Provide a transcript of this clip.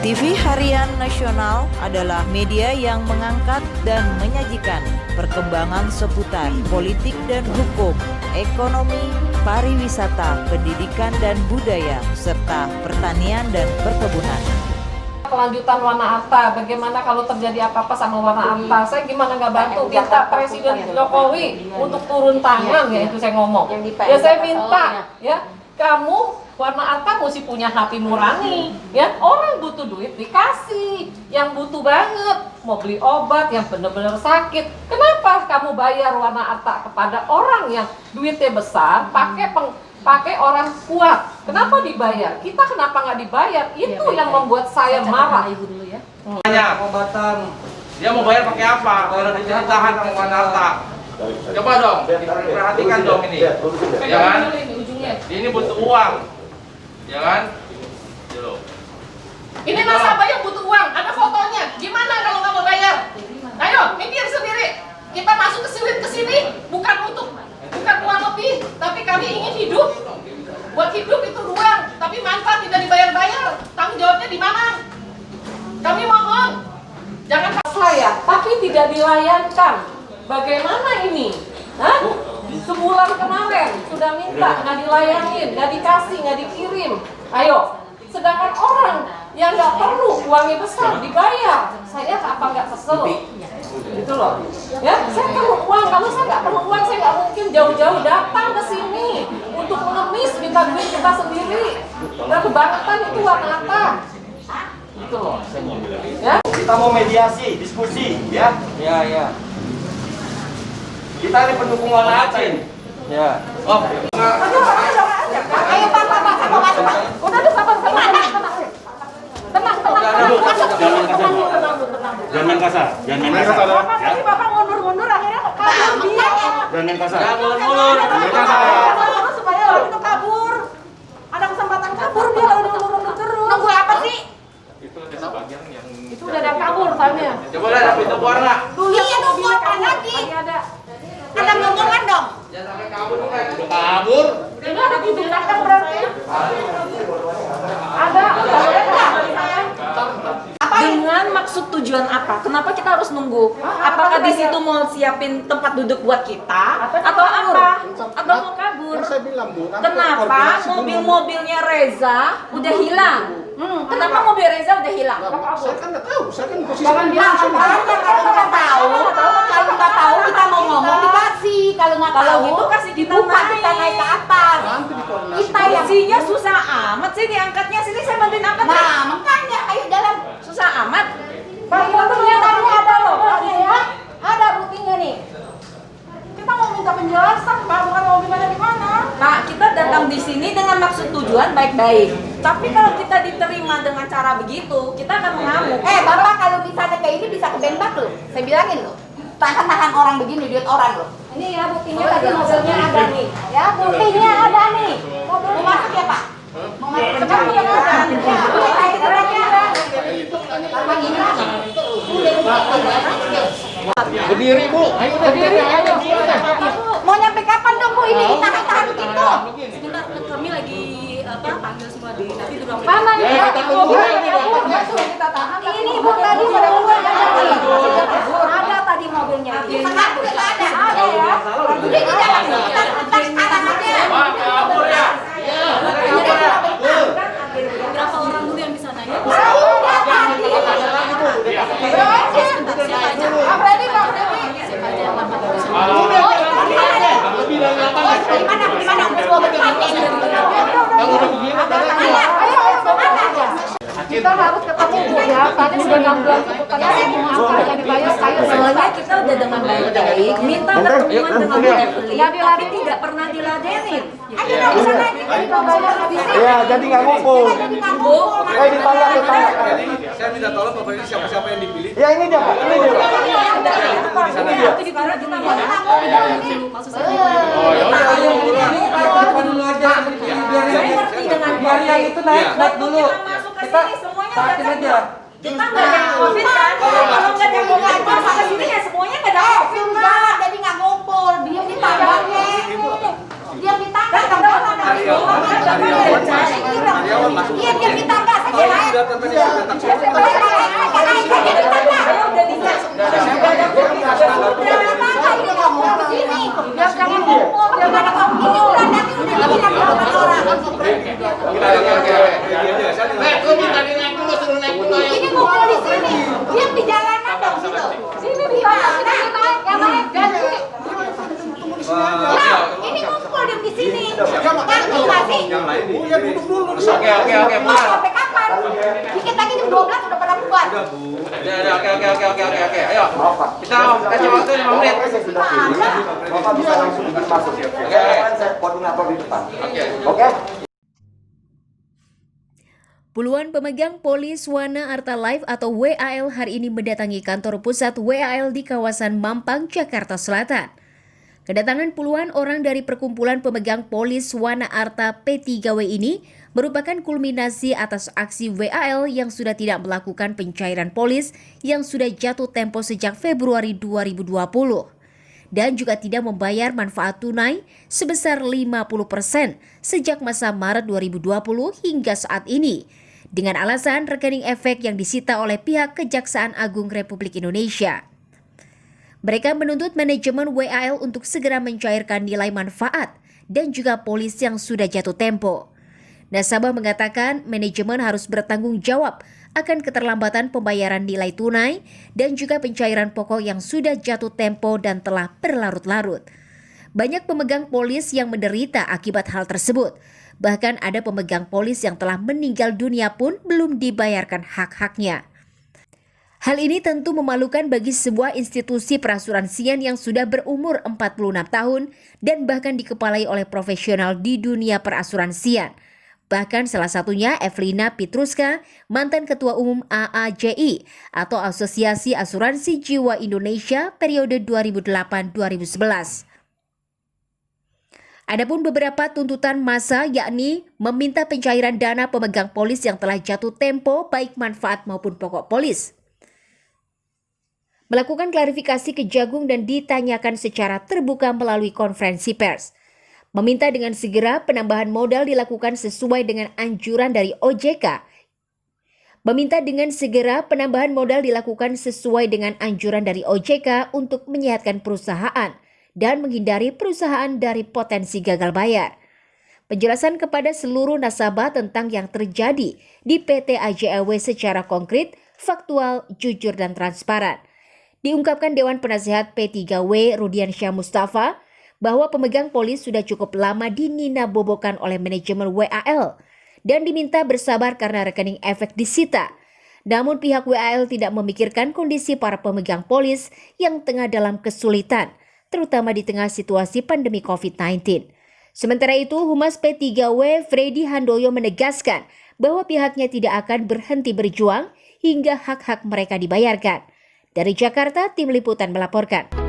TV Harian Nasional adalah media yang mengangkat dan menyajikan perkembangan seputar politik dan hukum, ekonomi, pariwisata, pendidikan dan budaya, serta pertanian dan perkebunan. Kelanjutan Wana Arta, bagaimana kalau terjadi apa-apa sama Wana Arta? Saya gimana nggak bantu minta Presiden Jokowi untuk turun tangan, ya itu saya ngomong. Ya saya minta, ya kamu Wana Arta mesti punya hati nurani, ya orang butuh duit dikasih, yang butuh banget mau beli obat yang benar-benar sakit. Kenapa kamu bayar Wana Arta kepada orang yang duitnya besar, pakai orang kuat? Kenapa dibayar? Kita kenapa nggak dibayar? Itu yang membuat saya marah. Ibu dulu ya. Banyak pengobatan. Dia mau bayar pakai apa? Kalau ditahan sama Wana Arta. Coba dong, diperhatikan dong ini. Ya kan? Ini butuh uang. Ya kan? Ini nasabah yang butuh uang, ada fotonya. Gimana kalau nggak mau bayar? Ayo, mikir sendiri. Kita masuk ke sini bukan uang lebih, tapi kami ingin hidup. Buat hidup itu uang, tapi manfaat tidak dibayar-bayar. Tanggung jawabnya di mana? Kami mohon, jangan saya, tapi tidak dilayangkan. Bagaimana ini? Hah? Sebulan kemarin sudah minta, nggak dilayangin, nggak dikasih, nggak dikirim. Ayo, sedangkan orang yang nggak perlu uangnya besar dibayar, saya apa nggak kesel? Gitu loh. Ya, saya perlu uang. Kalau saya nggak perlu uang, saya nggak mungkin jauh-jauh datang ke sini untuk mengemis minta duit kita sendiri. Dan kebangetan itu Wana Arta. Gitu loh. Ya. Kita mau mediasi, diskusi, ya? Ya. Kita ini pendukung Wana Arta ini. Ya. Oh, Ayo Pak, sama masuk Pak. Udah deh, sabar. Tenang. Jangan main kasar. Bapak tadi Bapak mundur akhirnya kabur dia. Jangan main kasar. Mundur supaya itu kabur. Ada kesempatan kabur dia kalau mundur terus. Nunggu apa sih? itu ada sebagian yang Itu udah ada kabur soalnya. coba lihat pintu warna. Iya, nunggu apa lagi? Ada. Ada ngomongan dong. Jangan sampai kabur kan. Udah kabur. Ini ada pintu belakang berarti. Ada. Dengan maksud tujuan apa? Kenapa kita harus nunggu? Apakah di situ mau siapin tempat duduk buat kita atau apa? Atau mau kabur? Saya bilang, Bu, Kenapa mobil-mobilnya Reza udah hilang? Kenapa mobil Reza udah hilang? Saya kan nggak tahu, saya kan posisi. Jangan bilang Kalau nggak tahu kita mau ngomong dikasih. Kalau nggak tahu Kalau gitu kasih kita dibuka, kita naik ke atas. Nanti dikoordinasi. Kita yang Isinya susah amat sih diangkatnya. Sini saya bantuin angkat. nah makanya ayo jalan. Susah amat. Buktinya tadi ada loh, ya. Ada buktinya nih. kita mau minta penjelasan, Pak, bukan mau gimana. Nah, kita datang di sini dengan maksud tujuan baik-baik. Tapi kalau kita diterima dengan cara begitu, kita akan mengamuk. Bapak kalau misalnya kayak ini bisa kebembak loh. Saya bilangin loh. Tahan orang begini, duit orang loh. Ini ya buktinya tadi mobilnya ada nih. Ya buktinya ada nih. Mau masuk ya Pak? Mau masuk sekarang udah ada. Berdiri, Bu. Ayo berdiri. Mau nyampe kapan dong Bu ini ditahan gitu? Sebentar, kami lagi panggil semua di nanti di ruang Mana nih? kita tunggu ini. Ini Bu tadi sudah keluar dari ada tadi mobilnya. Setengah udah nggak ada. Ada ya. Udah di jalan kita kanan aja. Wah, kabur ya. berapa orang dulu yang bisa nanya? Kita harus ketemu Bu ya. Tadi sudah 6 bulan seputar yang dibayar kayu. Soalnya kita udah dengan baik-baik minta pertemuan dengan Bu Evelyn, tapi tidak pernah diladenin. Ayo dong di sana kita bayar habis. Ya, jadi nggak ngumpul. Bu, Ditanya. Saya minta tolong Bapak ini siapa yang dipilih. Ya ini dia, Pak. Ini dia, Pak. nanti di mana kita mau maksud saya. Oh, ya udah. Saya ngerti dengan baik. itu naik dulu. Kita masuk ke sini semuanya udah kerja. Kita nggak ada yang COVID kan? Kalau nggak ada yang COVID masuk ke sini ya semuanya nggak ada COVID. Enggak, jadi nggak ngumpul. Dia ditambahnya. Dia ditambah. Karyawan masuk. Iya, dia ditambah. Ini ngumpul di sini, diam di jalanan dong situ. Sini dia, yang naik ganti. Nah, ini ngumpul diam di sini. Ganti nggak sih? Oke, bukan. Sampai kapan? Dikit lagi jam 12 udah pada bubar. Oke. Ayo. Kita kasih waktu 5 menit. Bapak bisa langsung masuk. Saya koordinator di depan. Oke. Puluhan pemegang polis Wana Arta Life atau WAL hari ini mendatangi kantor pusat WAL di kawasan Mampang, Jakarta Selatan. Kedatangan puluhan orang dari perkumpulan pemegang polis Wana Arta P3W ini merupakan kulminasi atas aksi WAL yang sudah tidak melakukan pencairan polis yang sudah jatuh tempo sejak Februari 2020 dan juga tidak membayar manfaat tunai sebesar 50% sejak masa Maret 2020 hingga saat ini, dengan alasan rekening efek yang disita oleh pihak Kejaksaan Agung Republik Indonesia. Mereka menuntut manajemen WAL untuk segera mencairkan nilai manfaat dan juga polis yang sudah jatuh tempo. Nasabah mengatakan manajemen harus bertanggung jawab akan keterlambatan pembayaran nilai tunai dan juga pencairan pokok yang sudah jatuh tempo dan telah berlarut-larut. Banyak pemegang polis yang menderita akibat hal tersebut. Bahkan ada pemegang polis yang telah meninggal dunia pun belum dibayarkan hak-haknya. Hal ini tentu memalukan bagi sebuah institusi perasuransian yang sudah berumur 46 tahun dan bahkan dikepalai oleh profesional di dunia perasuransian. Bahkan salah satunya Evelina Pitruska, mantan Ketua Umum AAJI atau Asosiasi Asuransi Jiwa Indonesia periode 2008-2011. Adapun beberapa tuntutan massa yakni meminta pencairan dana pemegang polis yang telah jatuh tempo baik manfaat maupun pokok polis. Melakukan klarifikasi ke Jagung dan ditanyakan secara terbuka melalui konferensi pers. Meminta dengan segera penambahan modal dilakukan sesuai dengan anjuran dari OJK. Meminta dengan segera penambahan modal dilakukan sesuai dengan anjuran dari OJK untuk menyehatkan perusahaan dan menghindari perusahaan dari potensi gagal bayar. Penjelasan kepada seluruh nasabah tentang yang terjadi di PT AJAW secara konkret, faktual, jujur, dan transparan. Diungkapkan Dewan Penasehat P3W Rudiansyah Mustafa bahwa pemegang polis sudah cukup lama dininabobokan oleh manajemen WAL dan diminta bersabar karena rekening efek disita. Namun pihak WAL tidak memikirkan kondisi para pemegang polis yang tengah dalam kesulitan, terutama di tengah situasi pandemi COVID-19. Sementara itu, Humas P3W Freddy Handoyo menegaskan bahwa pihaknya tidak akan berhenti berjuang hingga hak-hak mereka dibayarkan. Dari Jakarta, Tim Liputan melaporkan.